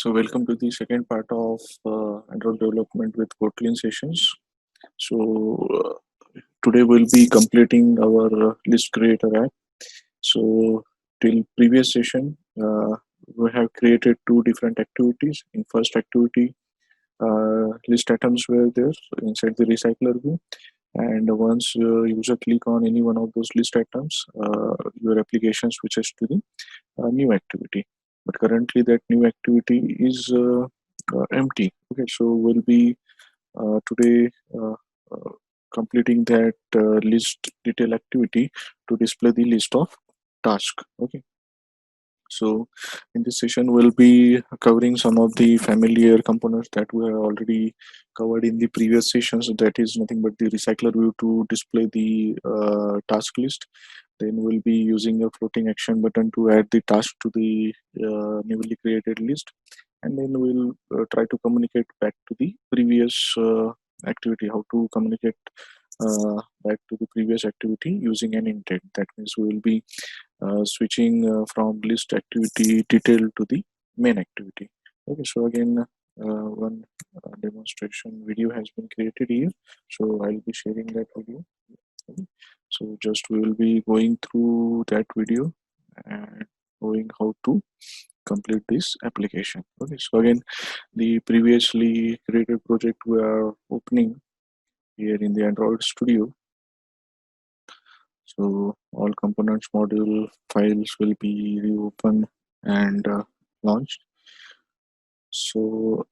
So welcome to the second part of Android development with Kotlin sessions. So today we'll be completing our list creator app. So till previous session, we have created two different activities. In first activity, list items were there inside the recycler view. And once user click on any one of those list items, your application switches to the new activity. But currently that new activity is empty. Okay, so we'll be today completing that list detail activity to display the list of tasks. Okay, so in this session we'll be covering some of the familiar components that we have already covered in the previous sessions. That is nothing but the recycler view to display the task list. Then we'll be using a floating action button to add the task to the newly created list, and then we'll try to communicate back to the previous activity, how to communicate back to the previous activity using an intent. That means we will be switching from list activity detail to the main activity. Okay, so again, one demonstration video has been created here, so I'll be sharing that video. Okay. So just we will be going through that video and knowing how to complete this application. Okay, so again, the previously created project we are opening here in the Android Studio. So all components module files will be reopened and launched. So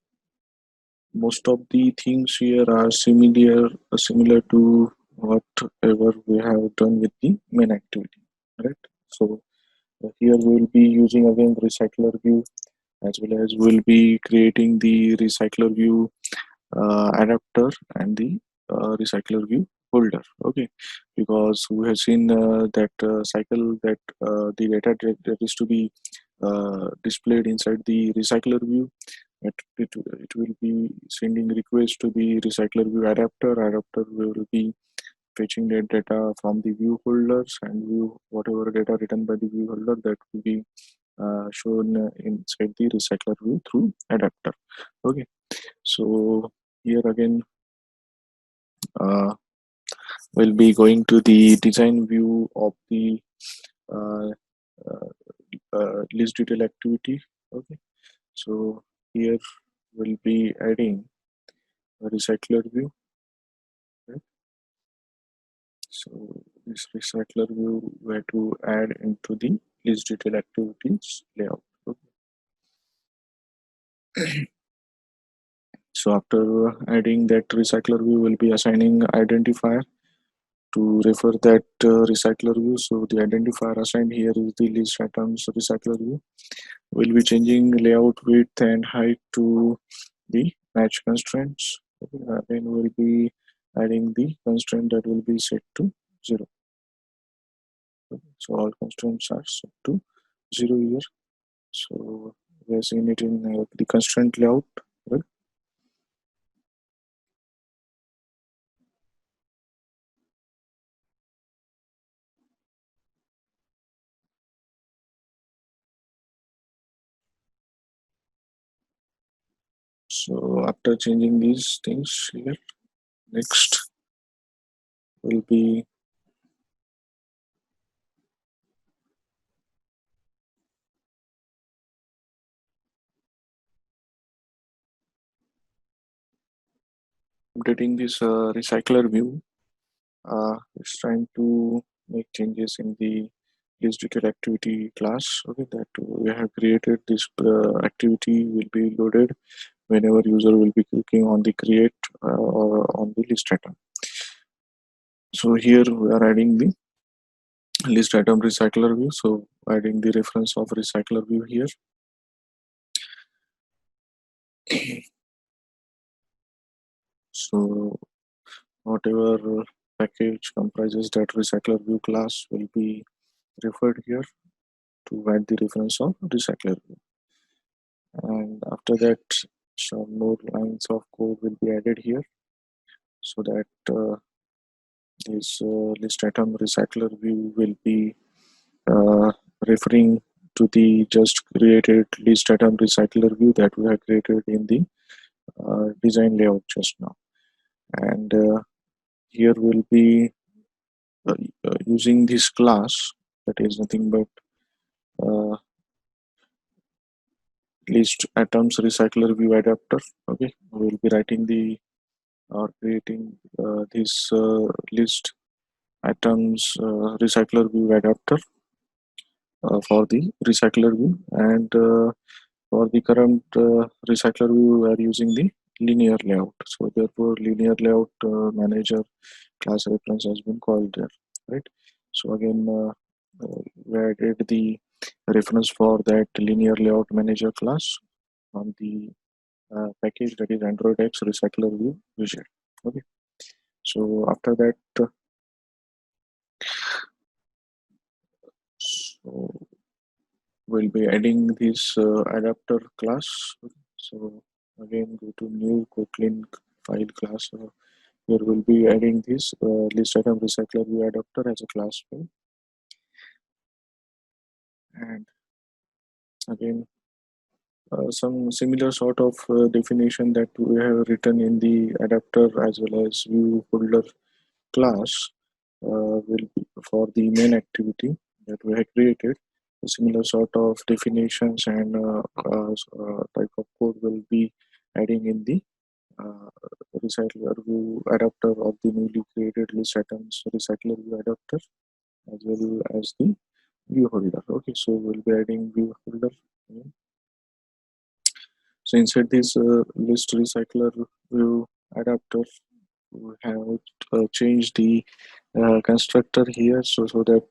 most of the things here are similar to whatever we have done with the main activity, right? So here we will be using again recycler view, as well as we'll be creating the recycler view adapter and the recycler view holder. Okay, because we have seen that cycle that the data that is to be displayed inside the recycler view. It will be sending request to the recycler view adapter. Adapter will be fetching that data from the view holders, and view whatever data written by the view holder that will be shown inside the recycler view through adapter. Okay, so here again we'll be going to the design view of the uh, list detail activity. Okay, so here we'll be adding a recycler view, right? So this recycler view we have to add into the list detail activities layout. Okay. So after adding that recycler view, we'll be assigning identifier to refer that recycler view. So the identifier assigned here is the list items recycler view. We'll be changing layout width and height to the match constraints. Then we'll be adding the constraint that will be set to 0. So all constraints are set to 0 here. So we are seeing it in the constraint layout, right? So after changing these things here, next will be updating this recycler view. It's trying to make changes in the list detail activity class. Okay, that we have created. This activity will be loaded whenever user will be clicking on the create or on the list item. So here we are adding the list item recycler view. So adding the reference of recycler view here. So whatever package comprises that recycler view class will be referred here to add the reference of recycler view. And after that, some more lines of code will be added here, so that this list item recycler view will be referring to the just created list item recycler view that we have created in the design layout just now. And here we'll be using this class that is nothing but uh, list items recycler view adapter. Okay, we'll be writing the or creating this list items recycler view adapter for the recycler view, and for the current recycler view we are using the linear layout, so therefore linear layout manager class reference has been called there, right? So again we added the reference for that linear layout manager class on the package that is Android X recycler view widget. Okay, so after that so we'll be adding this adapter class. So again go to new Kotlin file class. Here we'll be adding this list item recycler view adapter as a class file, and again some similar sort of definition that we have written in the adapter as well as view holder class will be for the main activity that we have created. A similar sort of definitions and type of code will be adding in the uh, recycler view adapter of the newly created list items recycler view adapter as well as the view holder. Okay, so we'll be adding view holder. So inside this list recycler view adapter, we have changed the constructor here, so that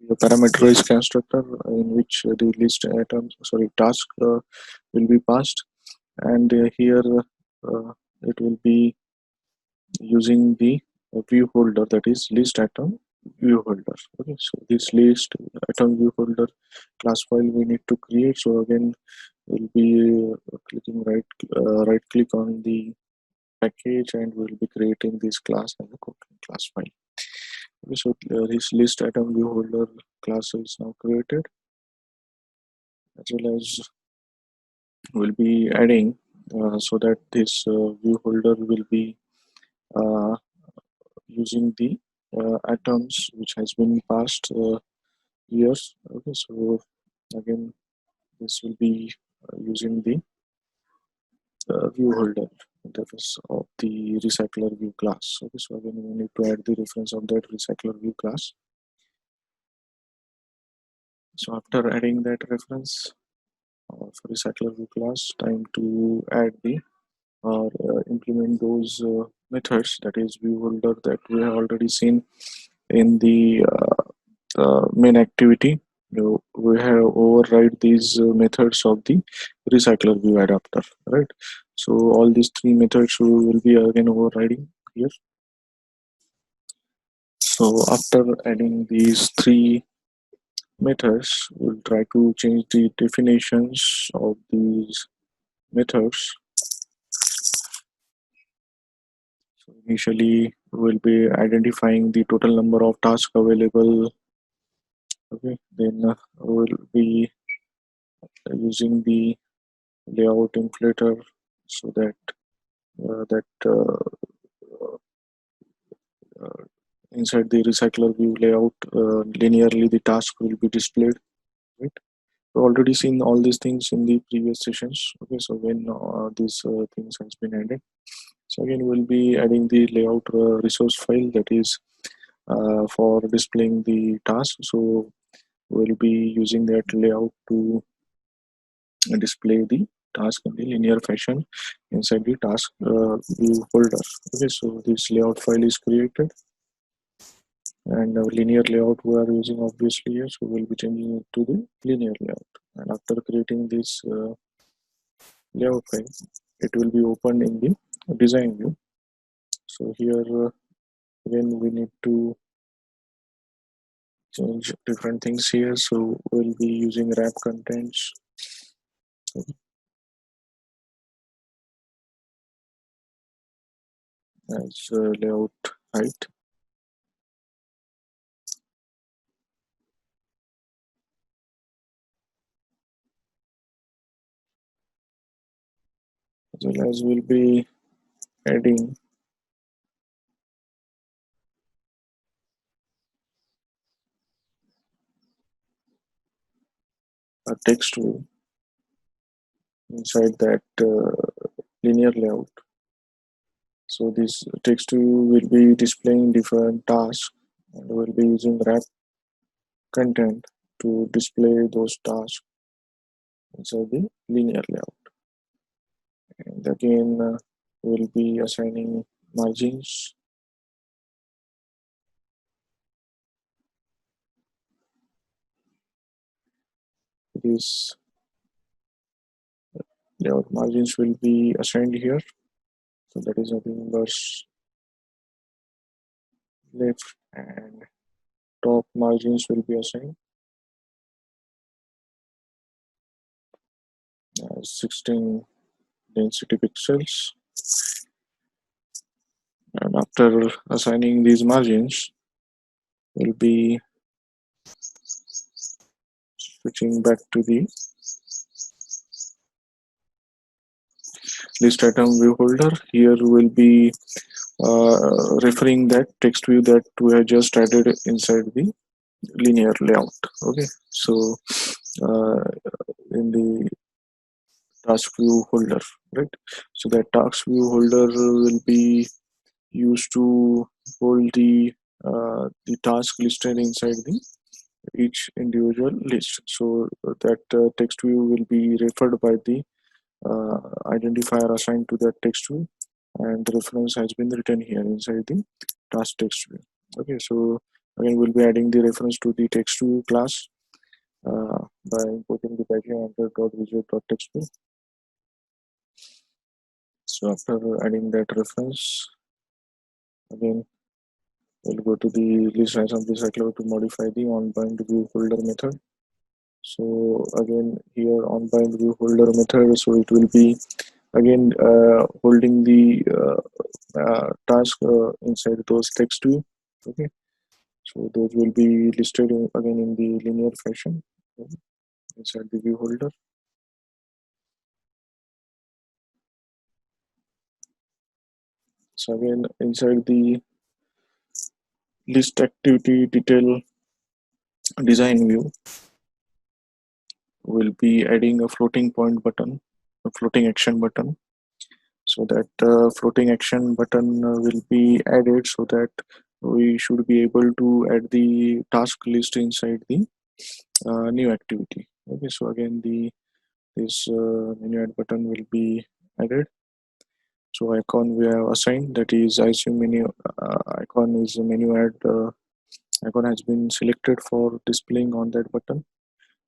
a parameterized constructor in which the list items, sorry, task will be passed, and here it will be using the view holder, that is list item view holder. Okay, so this list item view holder class file we need to create. So again we'll be clicking right click on the package and we'll be creating this class as a Kotlin class file. Okay, so this list item view holder class is now created, as well as we'll be adding so that this view holder will be uh, using the items which has been passed here. Okay, so again this will be using the view holder interface of the recycler view class. Okay, so again we need to add the reference of that recycler view class. So after adding that reference of recycler view class, time to add the or implement those methods, that is view holder, that we have already seen in the main activity. We have override these methods of the recycler view adapter, right? So all these three methods we will be again overriding here. So after adding these three methods, we'll try to change the definitions of these methods. So initially we'll be identifying the total number of tasks available. Okay, then we'll be using the layout inflator so that that uh, inside the recycler view layout linearly the task will be displayed, right? We've already seen all these things in the previous sessions. Okay, so when these things has been added, so again we'll be adding the layout resource file, that is for displaying the task. So we'll be using that layout to display the task in the linear fashion inside the task view folder. Okay, so this layout file is created, and our linear layout we are using obviously here, so we'll be changing it to the linear layout. And after creating this layout file, it will be opened in the design view. So here again we need to change different things here, so we'll be using wrap contents as layout height. as well as we'll be adding a text view inside that linear layout. So this text view will be displaying different tasks, and we'll be using wrap content to display those tasks inside the linear layout. And again, we'll be assigning margins. These layout margins will be assigned here. So that is nothing but left, and top margins will be assigned as 16 density pixels. And after assigning these margins, we'll be switching back to the list item view holder. Here we'll be referring that text view that we have just added inside the linear layout. Okay, so uh, in the task view holder, right? So that task view holder will be used to hold the task listed inside the each individual list. So that text view will be referred by the identifier assigned to that text view, and the reference has been written here inside the task text view. Okay, so again we'll be adding the reference to the text view class by importing the view.text view. So after adding that reference, again we'll go to the list item recycler to modify the onBind view holder method. So again here onBind view holder method, so it will be again holding the task inside those text view. Okay, so those will be listed again in the linear fashion, okay, inside the view holder. So again inside the list activity detail design view, we'll be adding a floating point button, a floating action button. So that floating action button will be added so that we should be able to add the task list inside the new activity. Okay, so again this menu add button will be added. So icon we have assigned, that is ICU menu icon is a menu add icon has been selected for displaying on that button.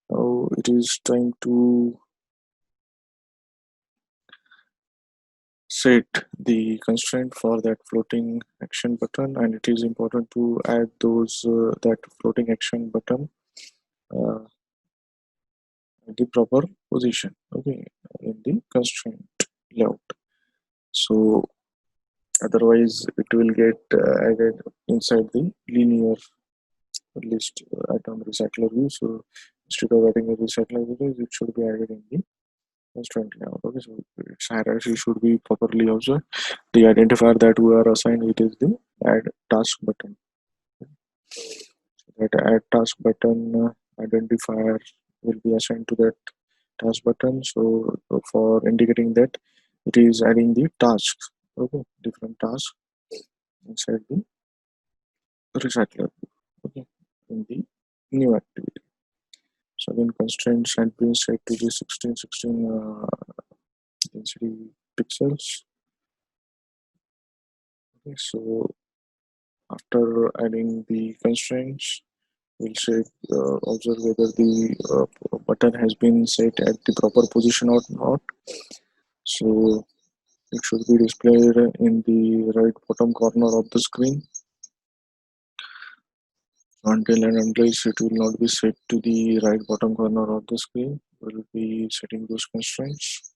Now it is time to set the constraint for that floating action button, and it is important to add those that floating action button uh, at the proper position, okay, in the constraint layout. So otherwise it will get added inside the linear list item recycler view. So instead of adding a recycler view, it should be added in the constraint layout. Okay, so its hierarchy should be properly observed. The identifier that we are assigned it is the add task button. So that add task button identifier will be assigned to that task button. So for indicating that it is adding the tasks, okay, different tasks inside the recycler, okay, in the new activity. So again constraints had been set to the 1616 density pixels. Okay, so after adding the constraints, we'll say observe whether the button has been set at the proper position or not. So it should be displayed in the right bottom corner of the screen. Until and unless it will not be set to the right bottom corner of the screen, we'll be setting those constraints.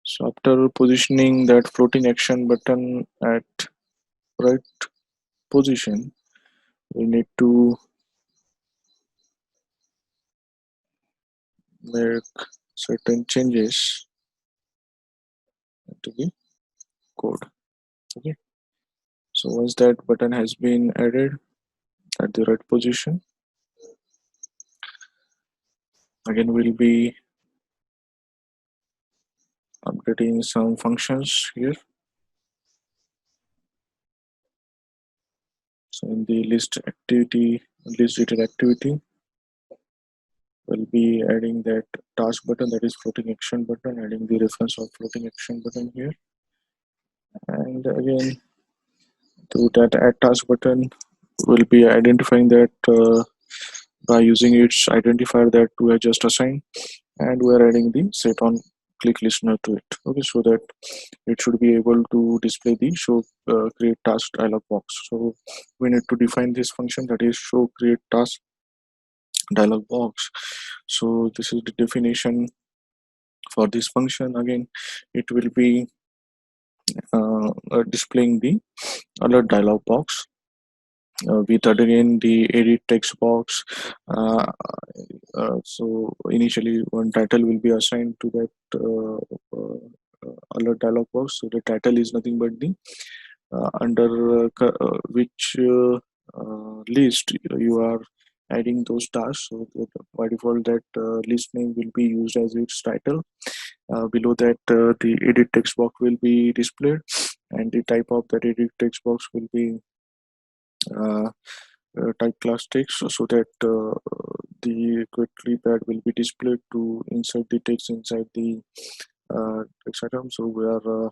So after positioning that floating action button at right position, we need to make certain changes to the code. Okay, so once that button has been added at the right position, again we'll be updating some functions here. So in the list detail activity, we'll be adding that task button, that is floating action button, adding the reference of floating action button here. And again, through that add task button, we'll be identifying that by using its identifier that we have just assigned, and we are adding the set on click listener to it. Okay, so that it should be able to display the show create task dialog box. So we need to define this function, that is show create task dialog box. So this is the definition for this function. Again, it will be displaying the alert dialog box with again the edit text box. So initially one title will be assigned to that alert dialog box. So the title is nothing but the under which list you are adding those tasks. So by default that list name will be used as its title. Below that the edit text box will be displayed, and the type of that edit text box will be uh, type class text, so that the quickly pad will be displayed to insert the text inside the text item. So we are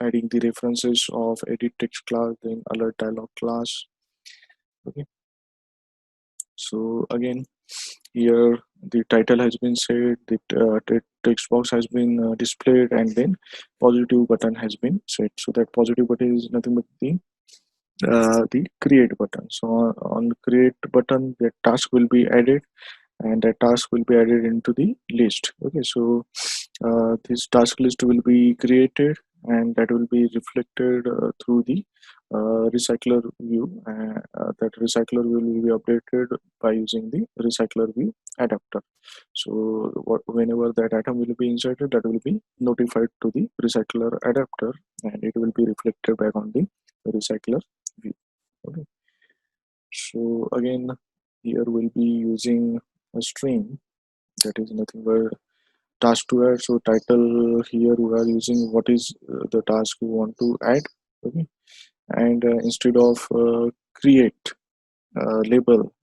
adding the references of edit text class, then alert dialog class. Okay, so again here the title has been set, the text box has been displayed, and then positive button has been set. So that positive button is nothing but the create button. So on create button, the task will be added, and that task will be added into the list. Okay, so this task list will be created, and that will be reflected through the recycler view. That recycler will be updated by using the recycler view adapter. So whenever that item will be inserted, that will be notified to the recycler adapter, and it will be reflected back on the recycler view. Okay, so again here we'll be using a string, that is nothing but task to add. So title, here we are using what is the task we want to add. Okay, and instead of create label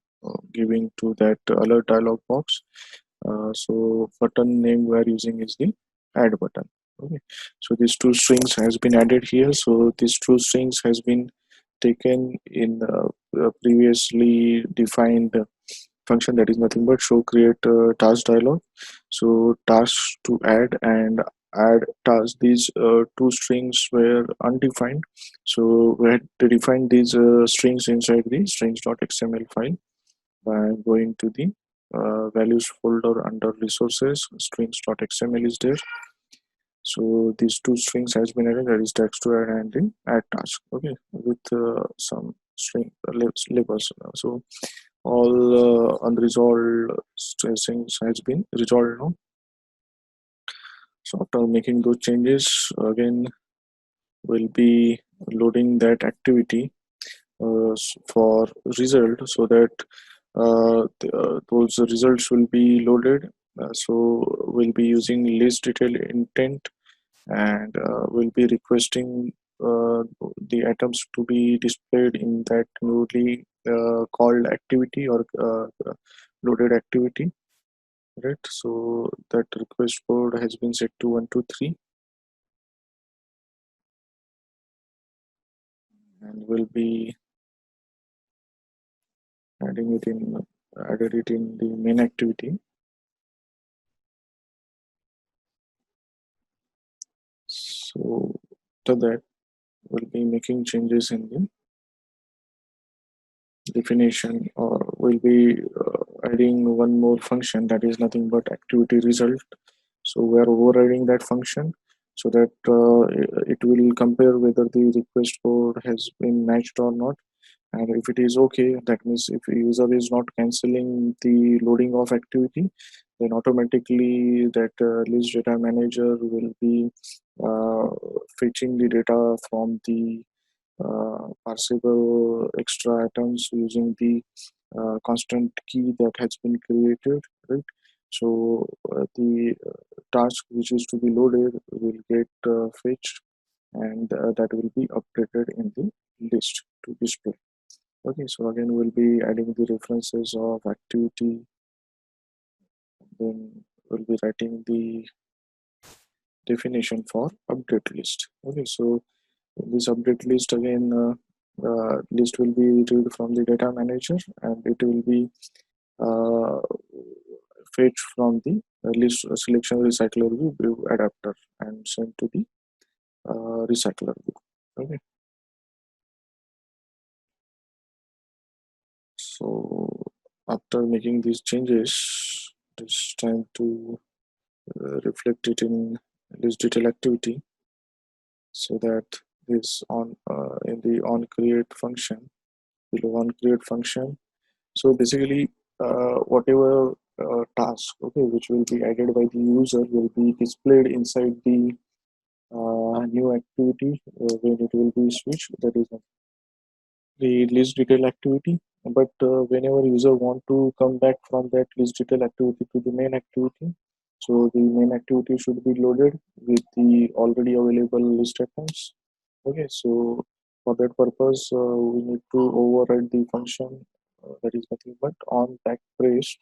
giving to that alert dialog box, so button name we are using is the add button. Okay, so these two strings has been added here. So these two strings has been taken in previously defined function, that is nothing but show create task dialog. So tasks to add and add task, these two strings were undefined, so we had to define these strings inside the strings.xml file by going to the values folder under resources. Strings.xml is there. So these two strings has been added, that is text to add and the add task. Okay, with some string labels. So all unresolved strings has been resolved now. So after making those changes, again we'll be loading that activity for result, so that those results will be loaded. So we'll be using list detail intent, and we'll be requesting the items to be displayed in that newly called activity or loaded activity, right? So that request code has been set to 123, and we'll be added it in the main activity. So after that we'll be making changes in the definition, or we'll be adding one more function, that is nothing but activity result. So we are overriding that function, so that it will compare whether the request code has been matched or not. And if it is okay, that means if a user is not canceling the loading of activity, then automatically that list data manager will be uh, fetching the data from the parsable extra items using the constant key that has been created, right? So the task which is to be loaded will get fetched, and that will be updated in the list to display. Okay, so again we'll be adding the references of activity, then we'll be writing the definition for update list. Okay, so this update list again, list will be retrieved from the data manager, and it will be uh, fetched from the list selection RecyclerView ViewAdapter and sent to the RecyclerView. Okay, so after making these changes, it's time to reflect it in list detail activity, so that this on in the on create function, below on create function. So basically, whatever task, okay, which will be added by the user will be displayed inside the new activity when it will be switched. That is the list detail activity. But whenever user want to come back from that list detail activity to the main activity, so the main activity should be loaded with the already available list items. Okay, so for that purpose, we need to override the function that is nothing but on back press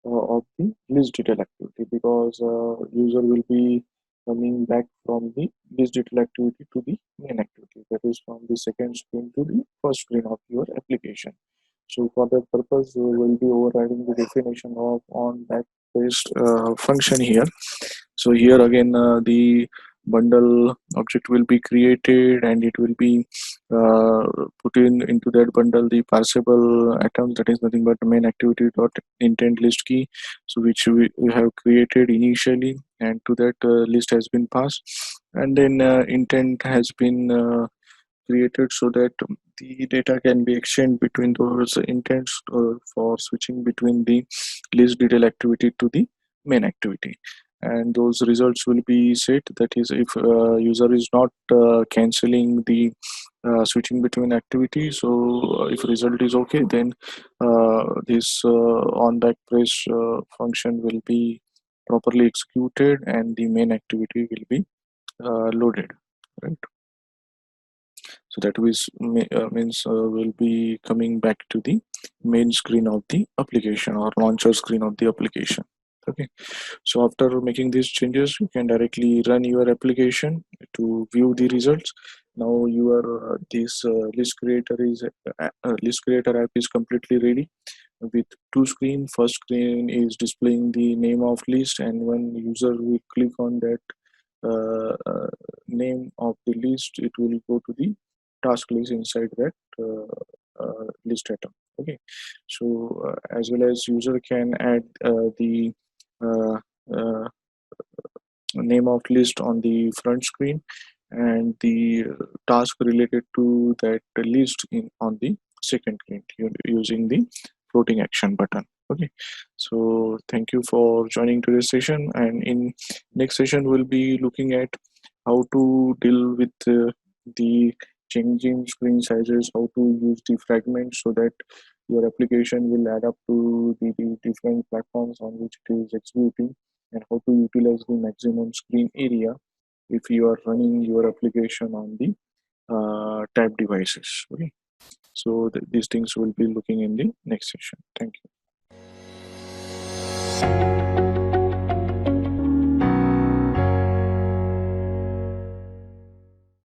of the list detail activity, because user will be coming back from the list detail activity to the main activity, that is from the second screen to the first screen of your application. So for that purpose, we will be overriding the definition of on back press function here. So here again, the bundle object will be created, and it will be uh, put in into that bundle the parsable items, that is nothing but main activity dot intent list key, so which we have created initially, and to that list has been passed, and then intent has been created, so that the data can be exchanged between those intents for switching between the list detail activity to the main activity. And those results will be set, that is if user is not canceling the switching between activities. So if result is okay, then this on back press function will be properly executed, and the main activity will be loaded, right? So that means we'll be coming back to the main screen of the application, or launcher screen of the application. Okay, so after making these changes, you can directly run your application to view the results. Now your this list creator app is completely ready with two screen. First screen is displaying the name of list, and when user will click on that name of the list, it will go to the task list inside that list item. Okay, so as well as user can add the uh, uh, name of list on the front screen, and the task related to that list in on the second screen using the floating action button. Okay, so thank you for joining today's session, and in next session we'll be looking at how to deal with the changing screen sizes, how to use the fragments so that your application will add up to the different platforms on which it is executing, and how to utilize the maximum screen area if you are running your application on the tab devices. Okay, so these things will be looking in the next session. Thank you.